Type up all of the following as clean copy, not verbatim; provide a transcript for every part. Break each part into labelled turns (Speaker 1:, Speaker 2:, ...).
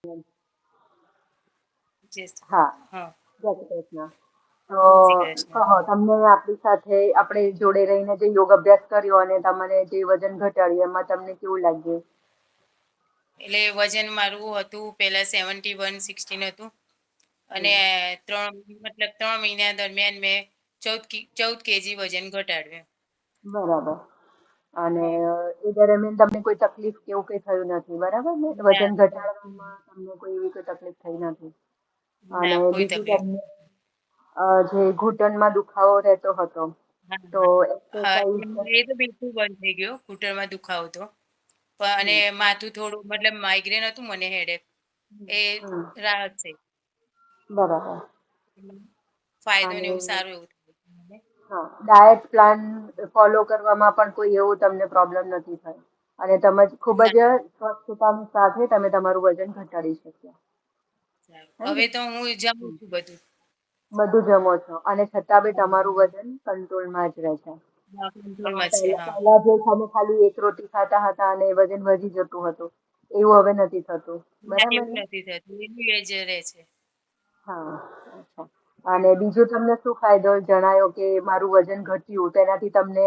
Speaker 1: જય
Speaker 2: હા,
Speaker 1: હા,
Speaker 2: જય શ્રી કૃષ્ણ. તો
Speaker 1: જય શ્રી કૃષ્ણ.
Speaker 2: કહો તમને આપણી સાથે આપણે જોડે રહીને જે યોગ અભ્યાસ કર્યો અને તમને જે વજન ઘટાડ્યું એમાં તમને કેવું લાગ્યું?
Speaker 1: એટલે વજન મારું હતું પહેલા 71-16 હતું અને
Speaker 2: હમ,
Speaker 1: 3 મહિના દરમિયાન મેં 14 કેજી વજન ઘટાડ્યું.
Speaker 2: બરાબર. અને
Speaker 1: હા.
Speaker 2: એ દરમિયાન તમને કોઈ તકલીફ કે એવું કઈ થયું નથી, બરાબર ને?
Speaker 1: ના,
Speaker 2: વજન ઘટાડવામાં તમને કોઈ એવી કોઈ તકલીફ થઈ નથી.
Speaker 1: ના
Speaker 2: અને
Speaker 1: કોઈ
Speaker 2: બીજું
Speaker 1: તકલીફ.
Speaker 2: તમને જે ઘૂંટણમાં દુખાવો રહેતો હતો,
Speaker 1: હા,
Speaker 2: તો
Speaker 1: હા,
Speaker 2: એક્સરસાઇઝ
Speaker 1: એ તો બિલકુલ બંધ થઈ ગયો, ઘૂંટણમાં દુખાવો તો. પણ અને માથું થોડું મતલબ માઇગ્રેન હતું મને હેડેક, એ રાહત છે.
Speaker 2: બરાબર.
Speaker 1: ફાયદો ને
Speaker 2: અને
Speaker 1: એવું સારું એવું થયું મને.
Speaker 2: હા, ડાયટ પ્લાન ફોલો કરવામાં પણ કોઈ એવું તમને પ્રોબ્લેમ નથી થયો. અને તમે ખૂબ
Speaker 1: ના,
Speaker 2: જ સ્વસ્થતાની સાથે તમે તમારું વજન ઘટાડી શક્યા. હે
Speaker 1: સારું.
Speaker 2: ને?
Speaker 1: હવે તો હું જમું છું બધું.
Speaker 2: બધું જમો છો અને છતાં બી તમારું
Speaker 1: હા,
Speaker 2: વજન કંટ્રોલમાં જ રહે છે.
Speaker 1: કંટ્રોલમાં છે.
Speaker 2: પહેલા
Speaker 1: હા,
Speaker 2: પહેલા જે તમે ખાલી એક રોટી ખાતા હતા અને વજન વધી જતું હતું, એવું હવે નથી થતું.
Speaker 1: ના
Speaker 2: બરાબર
Speaker 1: એવું
Speaker 2: ને?
Speaker 1: નથી થતું, એનું એ જ રહે છે.
Speaker 2: હા, અચ્છા.
Speaker 1: હમ.
Speaker 2: અને બીજું તમને શું ફાયદો જણાયો કે મારું વજન ઘટ્યું, તેનાથી તમને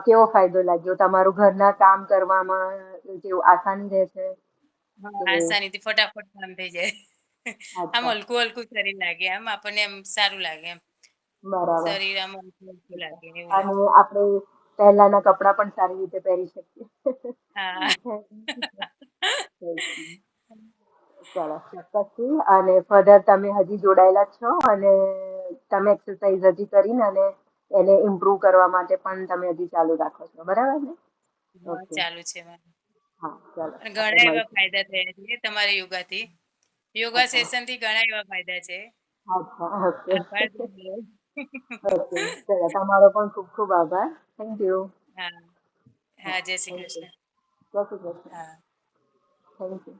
Speaker 2: કેવો ફાયદો લાગ્યો? તમારું ઘરના કામ કરવામાં કેવું આસાની રહેશે
Speaker 1: હા,
Speaker 2: કે
Speaker 1: આસાનીથી ફટાફટ કામ થઈ જાય. આમ
Speaker 2: અચ્છા,
Speaker 1: હલકું હલકું શરીર લાગે, આમ આપણને એમ સારું લાગે એમ.
Speaker 2: બરાબર.
Speaker 1: શરીર આમ હલકું હલકું
Speaker 2: અચ્છા.
Speaker 1: લાગે એવું
Speaker 2: અને
Speaker 1: લાગે.
Speaker 2: આપણે પહેલાના કપડાં પણ સારી રીતે પહેરી શકીએ.
Speaker 1: હા.
Speaker 2: ચાલો, ચોક્કસથી. અને ફર્ધર તમે હજી જોડાયેલા જ છો અને તમે એક્સરસાઇઝ હજી કરીને અને એને ઇમ્પ્રુવ કરવા માટે પણ તમે હજી ચાલુ રાખો છો, બરાબર ને?
Speaker 1: હા,
Speaker 2: ઓકે.
Speaker 1: ચાલુ છે મારે.
Speaker 2: હા, ચાલો.
Speaker 1: અને
Speaker 2: આપણે
Speaker 1: ઘણા એવા
Speaker 2: મળીશું.
Speaker 1: ફાયદા થયા છે તમારા યોગાથી. યોગા
Speaker 2: અચ્છા.
Speaker 1: સેશનથી ઘણા એવા ફાયદા છે.
Speaker 2: અચ્છા, ઓકે.
Speaker 1: આભાર તમારો.
Speaker 2: ઓકે. ચલો, તમારો પણ ખૂબ ખૂબ આભાર. Thank you.
Speaker 1: હા,
Speaker 2: હા,
Speaker 1: હા, જય શ્રી
Speaker 2: થેન્ક યુ.
Speaker 1: કૃષ્ણ.
Speaker 2: જય શ્રી કૃષ્ણ.
Speaker 1: હા.
Speaker 2: Thank you.